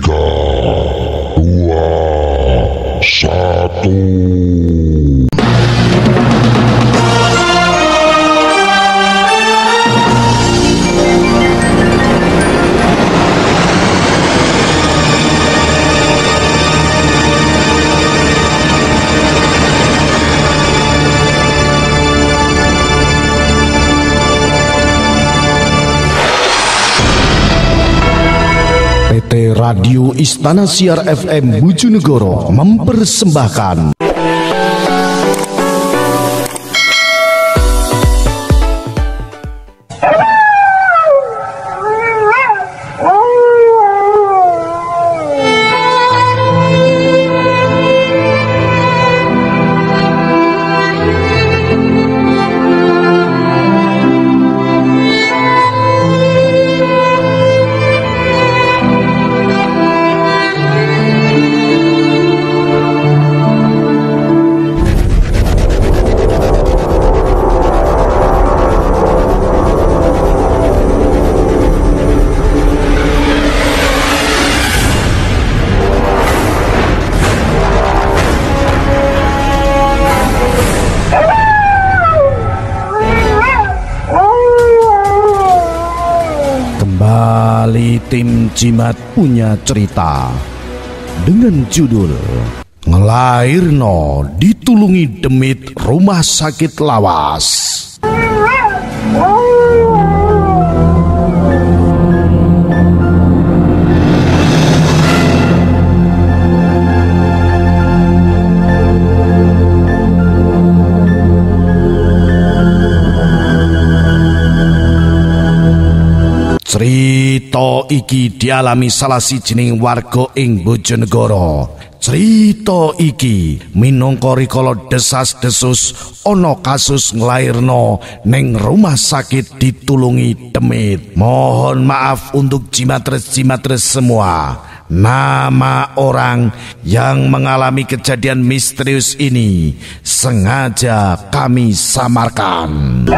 3, 2, 1. PT Radio Istana Siar FM Bojonegoro mempersembahkan tim Jimat punya cerita dengan judul Ngelairno Ditulungi Demit Rumah Sakit Lawas. Cerita iki dialami salah sijining warga ing Bojonegoro. Cerita iki minangka rikala desas-desus ana kasus nglairno ning rumah sakit ditulungi demit. Mohon maaf untuk jimatres-jimatres semua. Nama orang yang mengalami kejadian misterius ini sengaja kami samarkan.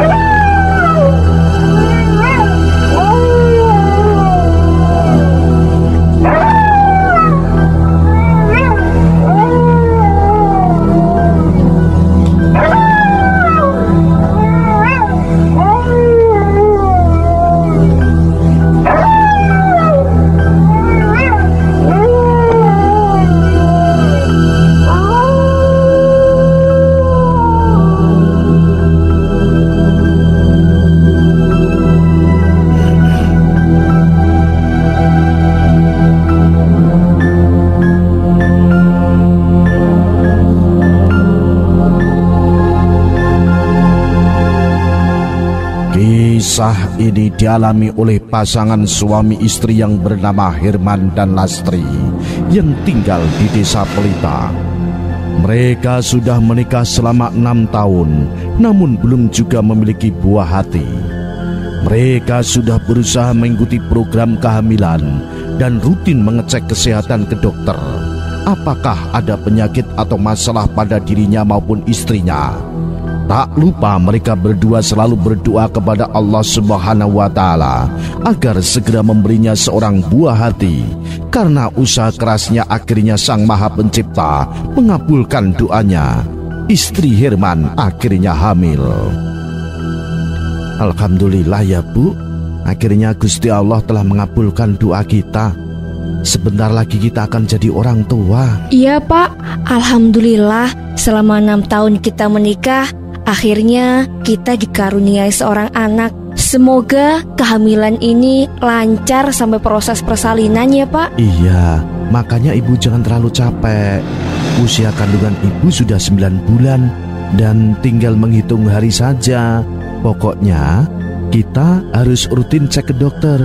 Kisah ini dialami oleh pasangan suami istri yang bernama Herman dan Lastri yang tinggal di Desa Pelita. Mereka sudah menikah selama 6 tahun, namun belum juga memiliki buah hati. Mereka sudah berusaha mengikuti program kehamilan dan rutin mengecek kesehatan ke dokter. Apakah ada penyakit atau masalah pada dirinya maupun istrinya? Tak lupa mereka berdua selalu berdoa kepada Allah Subhanahu wa Ta'ala agar segera memberinya seorang buah hati. Karena usaha kerasnya akhirnya Sang Maha Pencipta mengabulkan doanya. Istri Herman akhirnya hamil. Alhamdulillah ya Bu, akhirnya Gusti Allah telah mengabulkan doa kita. Sebentar lagi kita akan jadi orang tua. Iya Pak, Alhamdulillah selama 6 tahun kita menikah, akhirnya kita dikaruniai seorang anak. Semoga kehamilan ini lancar sampai proses persalinan ya Pak. Iya, makanya Ibu jangan terlalu capek. Usia kandungan Ibu sudah 9 bulan dan tinggal menghitung hari saja. Pokoknya kita harus rutin cek ke dokter.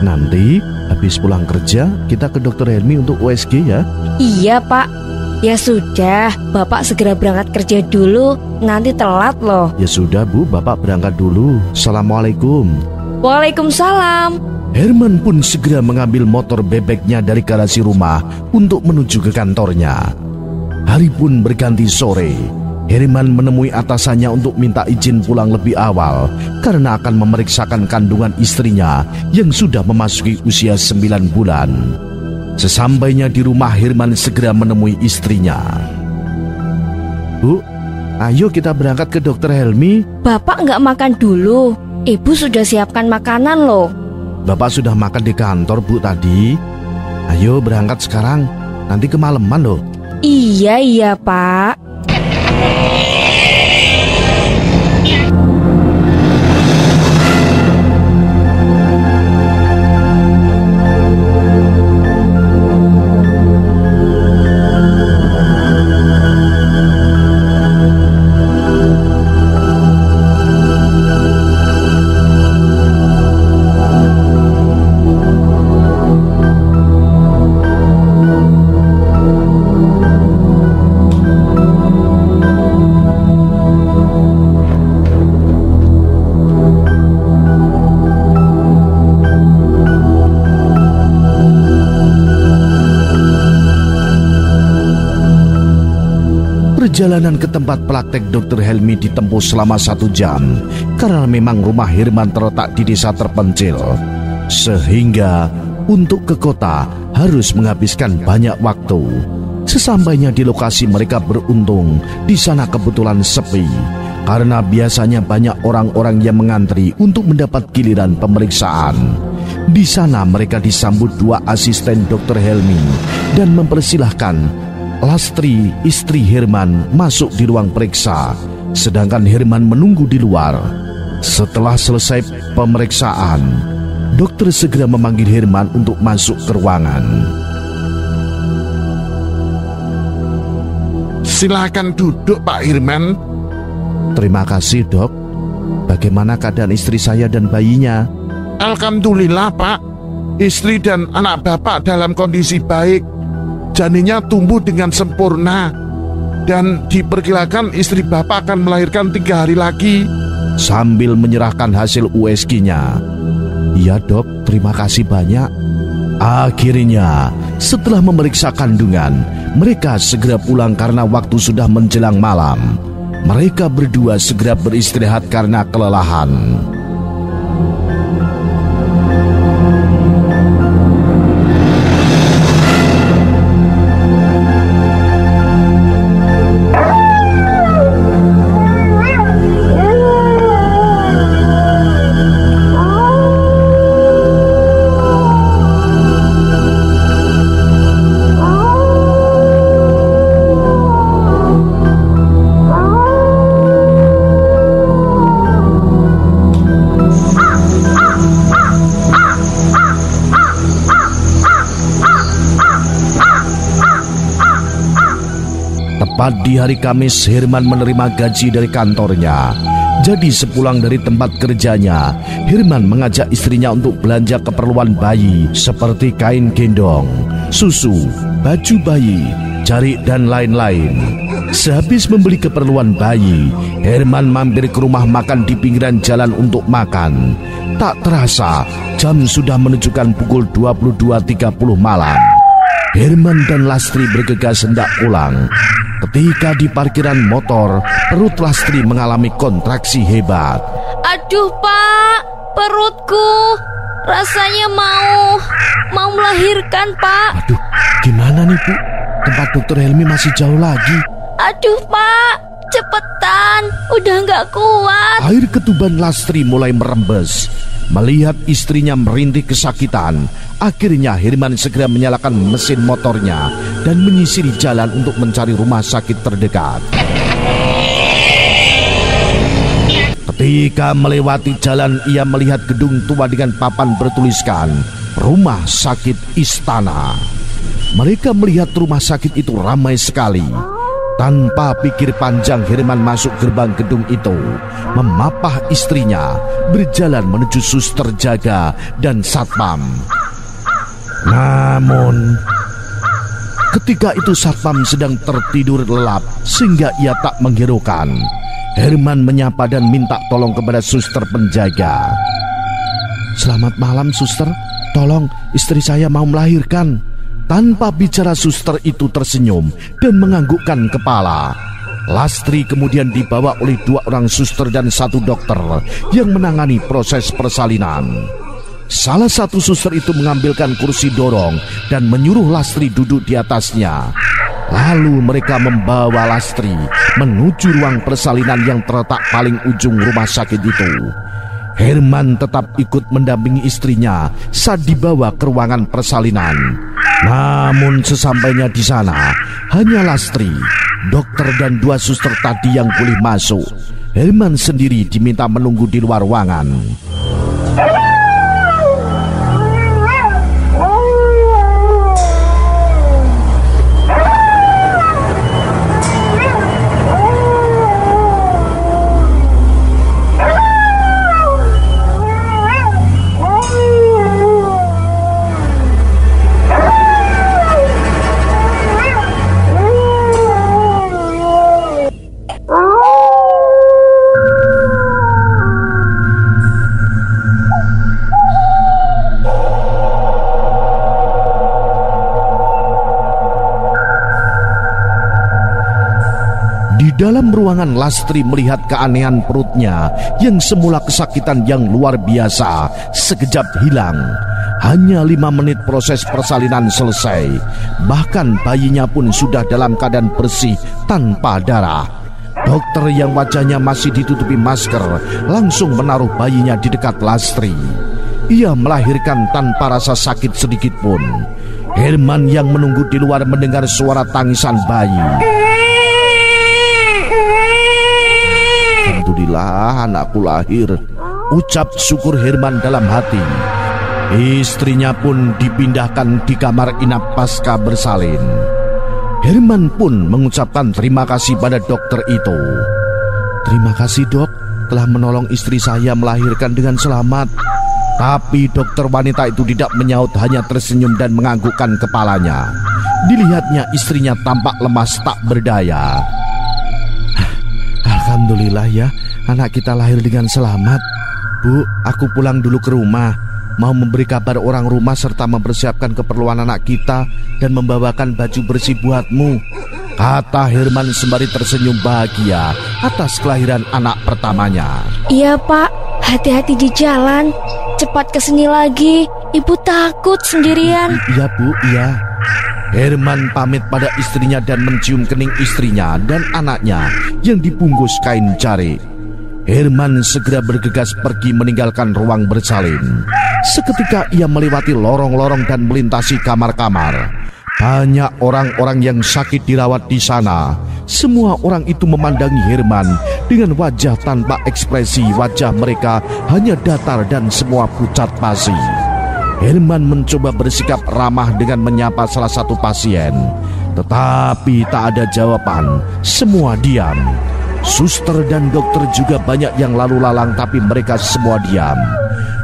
Nanti habis pulang kerja kita ke dokter Helmi untuk USG ya. Iya Pak. Ya sudah, Bapak segera berangkat kerja dulu, nanti telat loh. Ya sudah Bu, Bapak berangkat dulu. Assalamualaikum. Waalaikumsalam. Herman pun segera mengambil motor bebeknya dari garasi rumah untuk menuju ke kantornya. Hari pun berganti sore. Herman menemui atasannya untuk minta izin pulang lebih awal karena akan memeriksakan kandungan istrinya yang sudah memasuki usia 9 bulan. Sesampainya di rumah, Herman segera menemui istrinya. Bu, ayo kita berangkat ke Dokter Helmi. Bapak nggak makan dulu? Ibu sudah siapkan makanan loh. Bapak sudah makan di kantor, Bu, tadi. Ayo berangkat sekarang, nanti kemalaman loh. Iya, Pak. Perjalanan ke tempat praktek Dr. Helmi ditempuh selama 1 jam karena memang rumah Herman terletak di desa terpencil, sehingga untuk ke kota harus menghabiskan banyak waktu. Sesampainya di lokasi, mereka beruntung di sana kebetulan sepi karena biasanya banyak orang-orang yang mengantri untuk mendapat giliran pemeriksaan. Di sana mereka disambut 2 asisten Dr. Helmi dan mempersilahkan Lastri, istri Herman, masuk di ruang periksa, sedangkan Herman menunggu di luar. Setelah selesai pemeriksaan, dokter segera memanggil Herman untuk masuk ke ruangan. Silakan duduk, Pak Herman. Terima kasih, Dok. Bagaimana keadaan istri saya dan bayinya? Alhamdulillah, Pak. Istri dan anak Bapak dalam kondisi baik. Janinnya tumbuh dengan sempurna dan diperkirakan istri Bapak akan melahirkan 3 hari lagi. Sambil menyerahkan hasil USG-nya. Iya, Dok, terima kasih banyak. Akhirnya, setelah memeriksa kandungan, mereka segera pulang karena waktu sudah menjelang malam. Mereka berdua segera beristirahat karena kelelahan. Tepat di hari Kamis, Herman menerima gaji dari kantornya. Jadi sepulang dari tempat kerjanya, Herman mengajak istrinya untuk belanja keperluan bayi seperti kain gendong, susu, baju bayi, jarik, dan lain-lain. Sehabis membeli keperluan bayi, Herman mampir ke rumah makan di pinggiran jalan untuk makan. Tak terasa, jam sudah menunjukkan pukul 22.30 malam. Herman dan Lastri bergegas hendak pulang. Ketika di parkiran motor, perut Lastri mengalami kontraksi hebat. Aduh, Pak, perutku rasanya mau melahirkan, Pak. Aduh, gimana nih, Bu? Tempat Dokter Helmi masih jauh lagi. Aduh, Pak, cepetan, udah nggak kuat. Air ketuban Lastri mulai merembes. Melihat istrinya merintih kesakitan, akhirnya Herman segera menyalakan mesin motornya dan menyisiri jalan untuk mencari rumah sakit terdekat. Ketika melewati jalan, ia melihat gedung tua dengan papan bertuliskan Rumah Sakit Istana. Mereka melihat rumah sakit itu ramai sekali. Tanpa pikir panjang, Herman masuk gerbang gedung itu, memapah istrinya, berjalan menuju suster jaga dan satpam. Namun, ketika itu satpam sedang tertidur lelap sehingga ia tak menghiraukan. Herman menyapa dan minta tolong kepada suster penjaga. "Selamat malam, suster. Tolong, istri saya mau melahirkan." Tanpa bicara, suster itu tersenyum dan menganggukkan kepala. Lastri kemudian dibawa oleh 2 orang suster dan 1 dokter yang menangani proses persalinan. Salah satu suster itu mengambilkan kursi dorong dan menyuruh Lastri duduk di atasnya. Lalu mereka membawa Lastri menuju ruang persalinan yang terletak paling ujung rumah sakit itu. Herman tetap ikut mendampingi istrinya saat dibawa ke ruangan persalinan. Namun sesampainya di sana, hanya Lastri, dokter dan 2 suster tadi yang boleh masuk. Herman sendiri diminta menunggu di luar ruangan. Dalam ruangan, Lastri melihat keanehan perutnya yang semula kesakitan yang luar biasa sekejap hilang. Hanya 5 menit proses persalinan selesai. Bahkan bayinya pun sudah dalam keadaan bersih tanpa darah. Dokter yang wajahnya masih ditutupi masker langsung menaruh bayinya di dekat Lastri. Ia melahirkan tanpa rasa sakit sedikit pun. Herman yang menunggu di luar mendengar suara tangisan bayi. Alhamdulillah anakku lahir, ucap syukur Herman dalam hati. Istrinya pun dipindahkan di kamar inap pasca bersalin. Herman pun mengucapkan terima kasih pada dokter itu. Terima kasih dok, telah menolong istri saya melahirkan dengan selamat. Tapi dokter wanita itu tidak menyaut, hanya tersenyum dan menganggukkan kepalanya. Dilihatnya istrinya tampak lemas tak berdaya. Alhamdulillah ya, anak kita lahir dengan selamat. Bu, aku pulang dulu ke rumah. Mau memberi kabar orang rumah serta mempersiapkan keperluan anak kita dan membawakan baju bersih buatmu, kata Herman sembari tersenyum bahagia atas kelahiran anak pertamanya. Iya pak, hati-hati di jalan. Cepat kesini lagi, ibu takut sendirian. Iya bu, iya. Herman pamit pada istrinya dan mencium kening istrinya dan anaknya yang dibungkus kain jarik. Herman segera bergegas pergi meninggalkan ruang bersalin. Seketika ia melewati lorong-lorong dan melintasi kamar-kamar. Banyak orang-orang yang sakit dirawat di sana. Semua orang itu memandangi Herman dengan wajah tanpa ekspresi. Wajah mereka hanya datar dan semua pucat pasi. Herman mencoba bersikap ramah dengan menyapa salah satu pasien, tetapi tak ada jawaban. Semua diam. Suster dan dokter juga banyak yang lalu lalang, tapi mereka semua diam.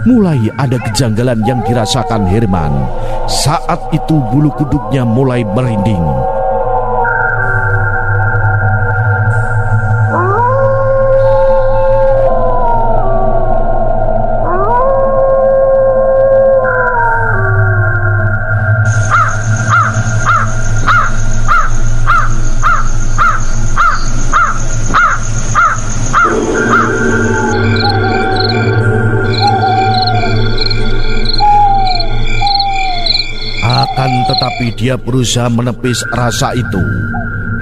Mulai ada kejanggalan yang dirasakan Herman. Saat itu bulu kuduknya mulai merinding. Tetapi dia berusaha menepis rasa itu.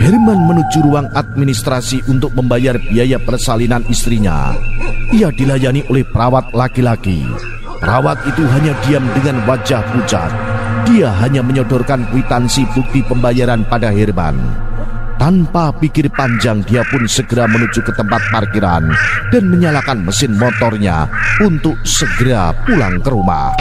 Herman menuju ruang administrasi untuk membayar biaya persalinan istrinya. Ia dilayani oleh perawat laki-laki. Perawat itu hanya diam dengan wajah pucat. Dia hanya menyodorkan kwitansi bukti pembayaran pada Herman. Tanpa pikir panjang, dia pun segera menuju ke tempat parkiran dan menyalakan mesin motornya untuk segera pulang ke rumah.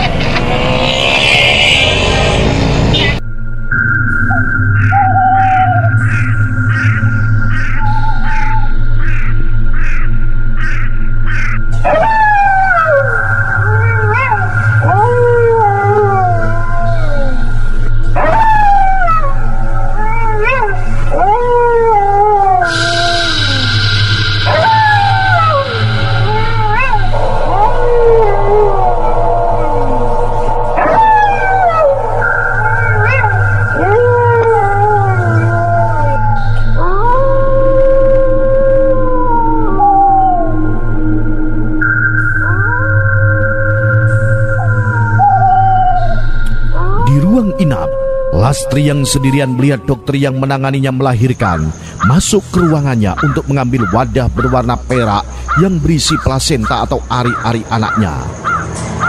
Lastri yang sendirian melihat dokter yang menanganinya melahirkan masuk ke ruangannya untuk mengambil wadah berwarna perak yang berisi plasenta atau ari-ari anaknya.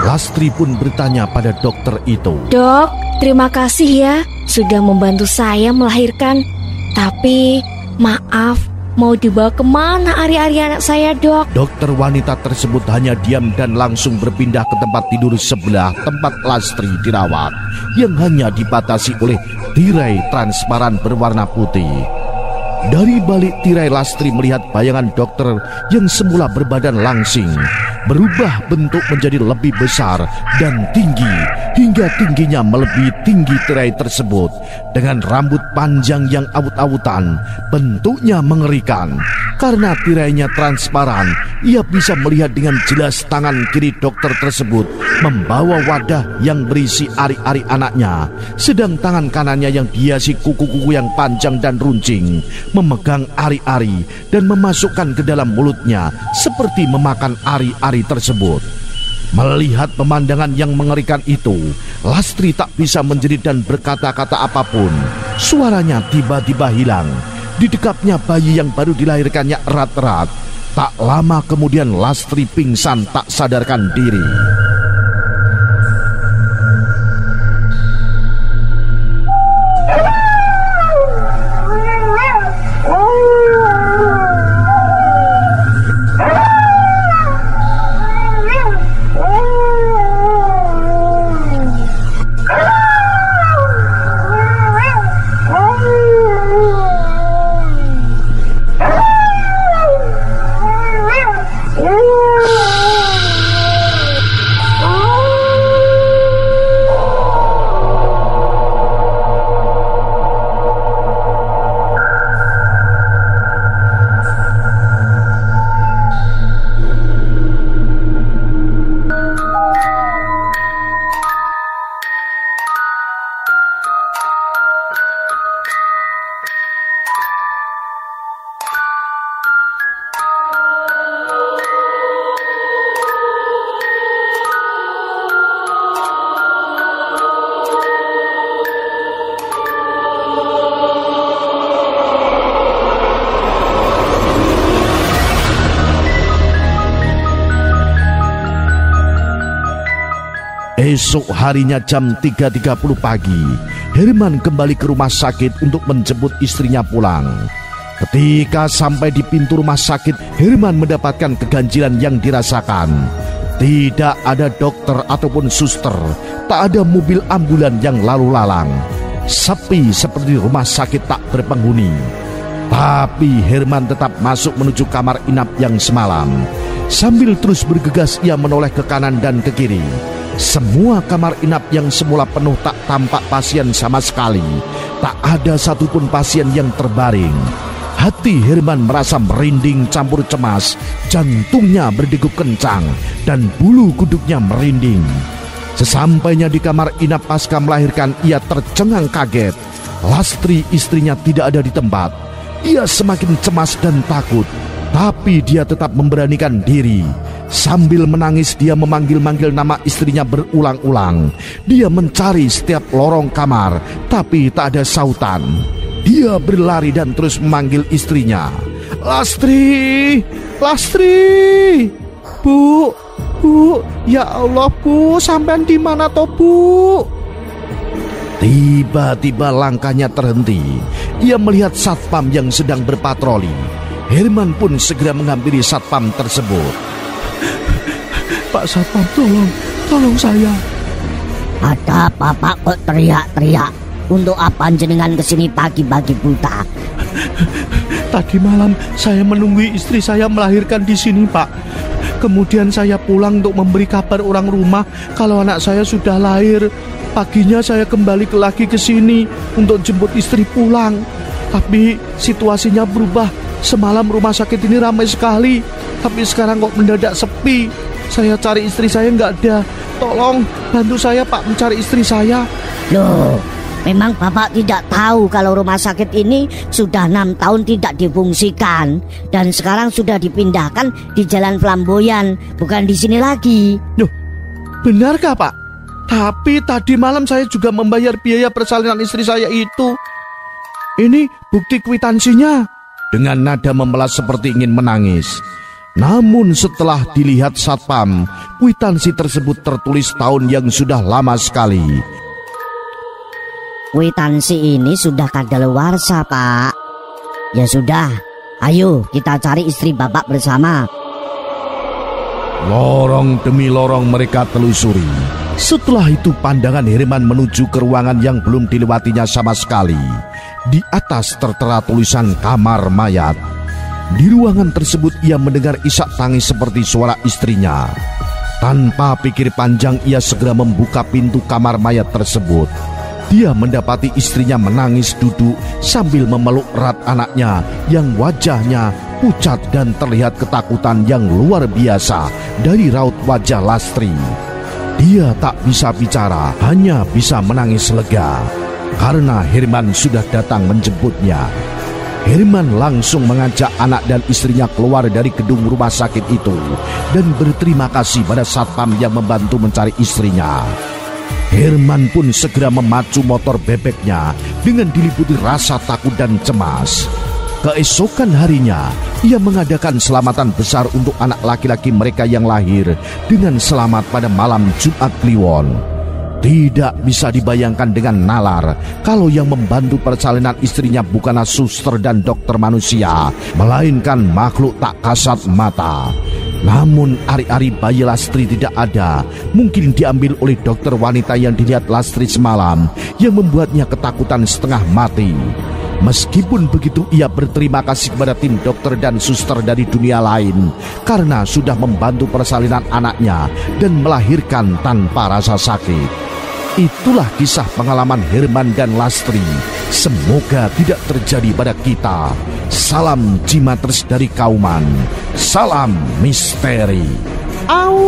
Lastri pun bertanya pada dokter itu, "Dok, terima kasih ya sudah membantu saya melahirkan. Tapi maaf, mau dibawa kemana ari-ari anak saya, Dok?" Dokter wanita tersebut hanya diam dan langsung berpindah ke tempat tidur sebelah tempat Lastri dirawat, yang hanya dibatasi oleh tirai transparan berwarna putih. Dari balik tirai, Lastri melihat bayangan dokter yang semula berbadan langsing berubah bentuk menjadi lebih besar dan tinggi, hingga tingginya melebihi tinggi tirai tersebut. Dengan rambut panjang yang awut-awutan, bentuknya mengerikan. Karena tirainya transparan, ia bisa melihat dengan jelas tangan kiri dokter tersebut membawa wadah yang berisi ari-ari anaknya, sedang tangan kanannya yang dihiasi kuku-kuku yang panjang dan runcing memegang ari-ari dan memasukkan ke dalam mulutnya seperti memakan ari-ari tersebut. Melihat pemandangan yang mengerikan itu, Lastri tak bisa menjerit dan berkata-kata apapun. Suaranya tiba-tiba hilang. Didekapnya bayi yang baru dilahirkannya erat-erat. Tak lama kemudian Lastri pingsan tak sadarkan diri. Esok harinya jam 3.30 pagi, Herman kembali ke rumah sakit untuk menjemput istrinya pulang. Ketika sampai di pintu rumah sakit, Herman mendapatkan keganjilan yang dirasakan. Tidak ada dokter ataupun suster, tak ada mobil ambulan yang lalu lalang. Sepi seperti rumah sakit tak berpenghuni. Tapi Herman tetap masuk menuju kamar inap yang semalam. Sambil terus bergegas ia menoleh ke kanan dan ke kiri. Semua kamar inap yang semula penuh tak tampak pasien sama sekali. Tak ada satupun pasien yang terbaring. Hati Herman merasa merinding campur cemas. Jantungnya berdegup kencang dan bulu kuduknya merinding. Sesampainya di kamar inap pasca melahirkan, ia tercengang kaget. Lastri istrinya tidak ada di tempat. Ia semakin cemas dan takut, tapi dia tetap memberanikan diri. Sambil menangis dia memanggil-manggil nama istrinya berulang-ulang. Dia mencari setiap lorong kamar, tapi tak ada sautan. Dia berlari dan terus memanggil istrinya. "Lastri, Lastri, Bu, Bu, ya Allah Bu, sampean di mana toh Bu?" Tiba-tiba langkahnya terhenti. Ia melihat satpam yang sedang berpatroli. Herman pun segera menghampiri satpam tersebut. "Pak Satpam, tolong saya." "Ada apa Pak kok teriak-teriak? Untuk apa jenengan kesini pagi-pagi buta?" "Tadi malam saya menunggu istri saya melahirkan di sini Pak. Kemudian saya pulang untuk memberi kabar orang rumah kalau anak saya sudah lahir. Paginya saya kembali lagi ke sini untuk jemput istri pulang. Tapi situasinya berubah. Semalam rumah sakit ini ramai sekali, tapi sekarang kok mendadak sepi. Saya cari istri saya nggak ada. Tolong bantu saya Pak mencari istri saya." "Loh, memang Bapak tidak tahu kalau rumah sakit ini sudah 6 tahun tidak difungsikan dan sekarang sudah dipindahkan di Jalan Flamboyan, bukan di sini lagi." "Loh, benarkah Pak?" Tapi tadi malam saya juga membayar biaya persalinan istri saya itu. Ini bukti kwitansinya. Dengan nada memelas seperti ingin menangis. Namun setelah dilihat satpam, kwitansi tersebut tertulis tahun yang sudah lama sekali. Kwitansi ini sudah kadaluarsa, Pak. Ya sudah, ayo kita cari istri Bapak bersama. Lorong demi lorong mereka telusuri. Setelah itu pandangan Herman menuju ke ruangan yang belum dilewatinya sama sekali. Di atas tertera tulisan kamar mayat. Di ruangan tersebut ia mendengar isak tangis seperti suara istrinya. Tanpa pikir panjang ia segera membuka pintu kamar mayat tersebut. Dia mendapati istrinya menangis duduk sambil memeluk erat anaknya yang wajahnya pucat dan terlihat ketakutan yang luar biasa dari raut wajah Lastri. Dia tak bisa bicara, hanya bisa menangis lega karena Herman sudah datang menjemputnya. Herman langsung mengajak anak dan istrinya keluar dari gedung rumah sakit itu dan berterima kasih pada satpam yang membantu mencari istrinya. Herman pun segera memacu motor bebeknya dengan diliputi rasa takut dan cemas. Keesokan harinya, ia mengadakan selamatan besar untuk anak laki-laki mereka yang lahir dengan selamat pada malam Jumat Kliwon. Tidak bisa dibayangkan dengan nalar kalau yang membantu persalinan istrinya bukanlah suster dan dokter manusia, melainkan makhluk tak kasat mata. Namun ari-ari bayi Lastri tidak ada, mungkin diambil oleh dokter wanita yang dilihat Lastri semalam yang membuatnya ketakutan setengah mati. Meskipun begitu ia berterima kasih kepada tim dokter dan suster dari dunia lain karena sudah membantu persalinan anaknya dan melahirkan tanpa rasa sakit. Itulah kisah pengalaman Herman dan Lastri. Semoga tidak terjadi pada kita. Salam Jimatres dari Kauman. Salam misteri. Au!